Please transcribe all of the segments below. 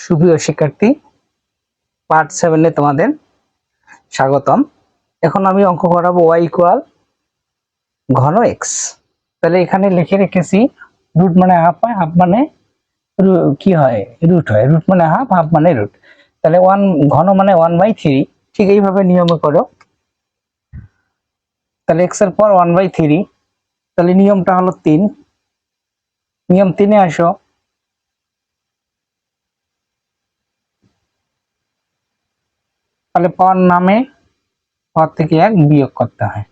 সুপ্রিয় শিক্ষার্থী, পার্ট 7 এ তোমাদের স্বাগতম। এখন আমি অঙ্ক করাবো y ইকুয়াল ঘন x। তাহলে এখানে লিখে রেখেছি রুট মানে হাফ হয়, হাফ মানে কি হয় রুট হয়, রুট মানে হাফ, হাফ মানে রুট। তাহলে 1 ঘন মানে 1/3। ঠিক এইভাবে নিয়মে করো। তাহলে x এর পর 1/3, তাহলে নিয়মটা হলো 3। নিয়ম 3 এ আসো। তাহলে পাওয়ার নামে পাওয়ার থেকে 1 বিয়োগ করতে হয়।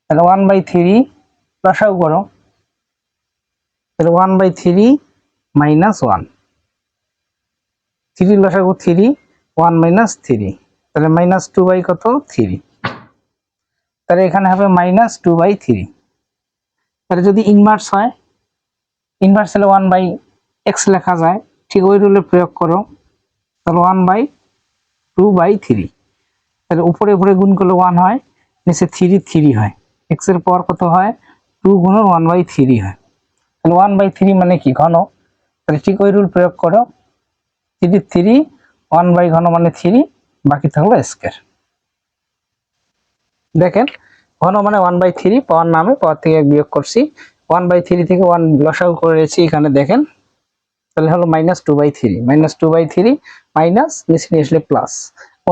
তাহলে 1/3 লসাগু করো। তাহলে 1/3 মাইনাস 1, 3 লসাগু 3, 1 মাইনাস 3, তাহলে মাইনাস 2 কত 3। তাহলে এখানে হবে মাইনাস 2/3। তাহলে যদি ইনভার্স হয়, ইনভার্স হলে 1/x লেখা যায়, ঠিক ওই রুলে প্রয়োগ করো। তাহলে 1/2/3। তাহলে উপরে উপরে গুণ করলে 1 হয়, নিচে 3 হয়। x এর পাওয়ার কত হয় 2 গুণন 1/3 হয়। তাহলে 1/3 মানে কি ঘন। তাহলে ঠিক ওই রুল প্রয়োগ করো। 3 1 ঘন মানে 3, বাকি থাকলো স্কয়ার। দেখেন ঘন মানে 1/3, পাওয়ার নামে পাওয়ার থেকে 1 বিয়োগ করছি। 1/3 থেকে 1 লসাগু করেছি এখানে দেখেন। তাহলে হলো মাইনাস 2/3, মাইনাস 2/3 মাইনাস নিচে নিয়ে আসলে প্লাস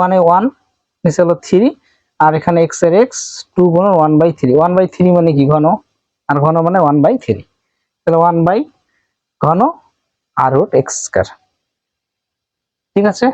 1 এ 1, নিচে হলো 3, আর এখানে x এর x 2 গুণন 1/3। 1/3 মানে কি ঘন, আর ঘন মানে 1/3। তাহলে 1 ঘন আর রুট x স্কয়ার। ঠিক আছে।